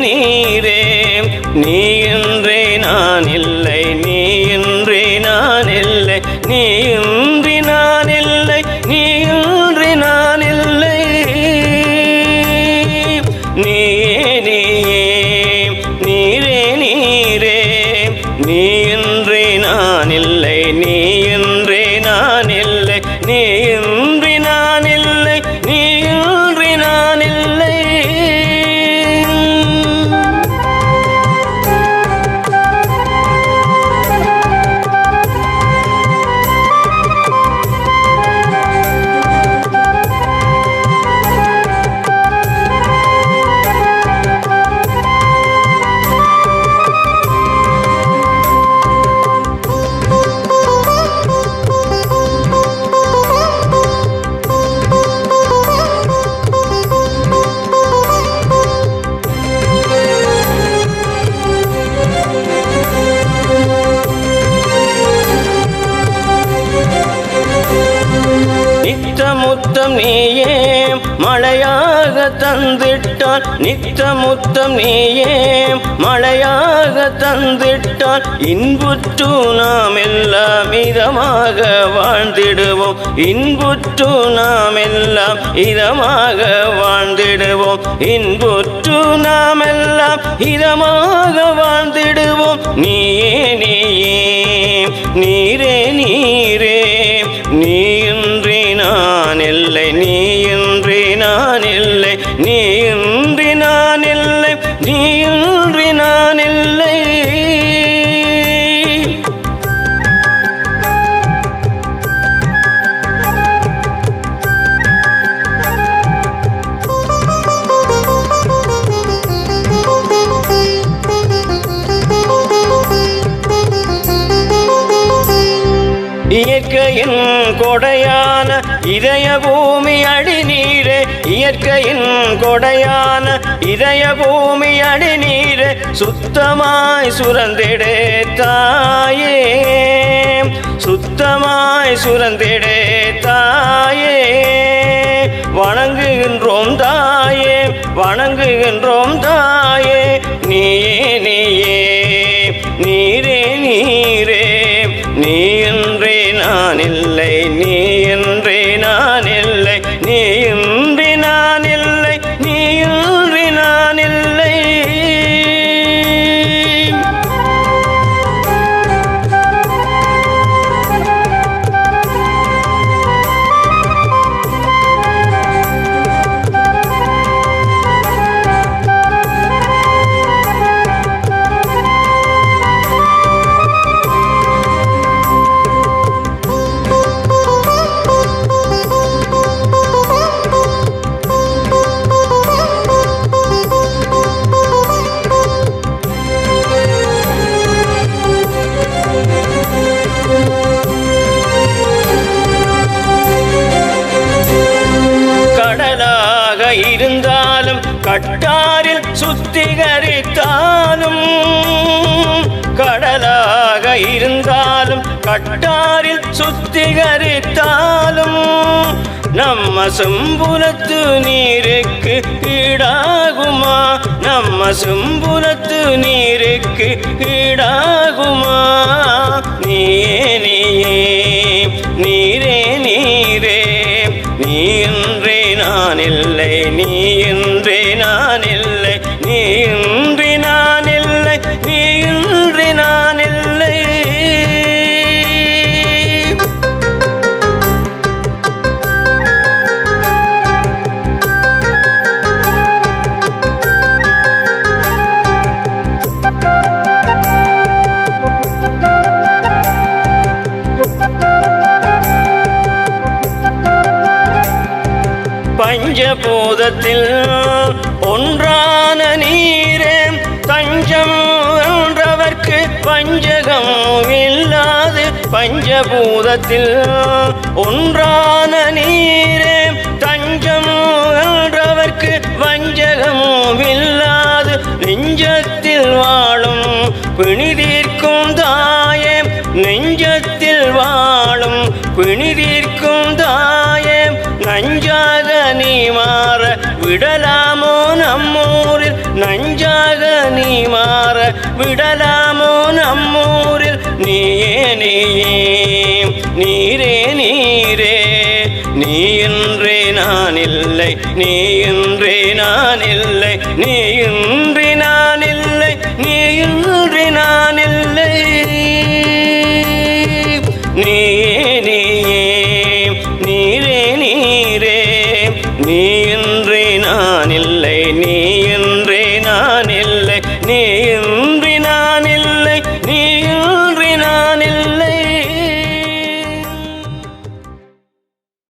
நீரே நீயின்றி நான் இல்லை நீயின்றி நான் இல்லை நீயின்றி நான் இல்லை நீயின்றி நான் இல்லை நீரே நீரே நீயின்றி நான் இல்லை நீயின்றி நான் இல்லை நீயின்றி நான் இல்லை நீயின்றி நான் இல்லை நித்தமுத்தம் நீயே மழையாக தந்திட்டால் நித்தமுத்தம் நீயே மழையாக தந்திட்டால் இன்புற்று நாம் எல்லாம் இதமாக வாழ்ந்திடுவோம் இன்புற்று நாம் எல்லாம் இதமாக வாழ்ந்திடுவோம் இன்புற்று நாம் எல்லாம் இதமாக வாழ்ந்திடுவோம் நீயே நீயே நீரே நீரே நீயின்றி நான் இல்லை நீயின்றி நான் இல்லை நீயின்றி நான் இல்லை நீயின்றி நான் இல்லை இயற்கையின் கொடையான இதய பூமி அடி நீரே இயற்கையின் கொடையான இதய பூமி அடி நீரே சுத்தமாய் சுரந்திடே தாயே சுத்தமாய் சுரந்திடே தாயே வணங்குகின்றோம் தாயே வணங்குகின்றோம் தாயே நீயே நீயே நீரே நீரே நீயின்றி நான் இல்லை நீயின்றி நான் இல்லை நீயின்றி நான் இல்லை நீயின்றி நான் இல்லை இருந்தாலும் கட்டாரில் சுத்திகரித்தாலும் கடலாக இருந்தாலும் கட்டாரில் சுத்திகரித்தாலும் நம்ம செம்புலத்து நீருக்கு ஈடாகுமா நம்ம செம்புலத்து நீருக்கு ஈடாகுமா நீயே நீயே நீரே நீரே நீயின்றி நான் இல்லை நீயின்றி நான் இல்லை நீயின்றி நான் இல்லை நீயின்றி நான் இல்லை பஞ்சபூதத்தில் ஒன்றான நீரே தஞ்சம் என்றவர்க்கு பஞ்சகம் இல்லாது பஞ்சபூதத்தில் ஒன்றான நீரே தஞ்சம் என்றவர்க்கு வஞ்சகம் இல்லாது நெஞ்சத்தில் வாழும் பிணிதீர்க்கும் தாயே நெஞ்சத்தில் வாழும் பிணிதீர்க்கும் தாயே நஞ்சாக நீ மாற விடலாமோ நம்மூரில் நஞ்சா நீராக நீ மாற விடலாமோ நம்மூரில் நீயே நீரே நீரே நீ இன்றே நான் இல்லை நீ இன்றே நான் இல்லை நீ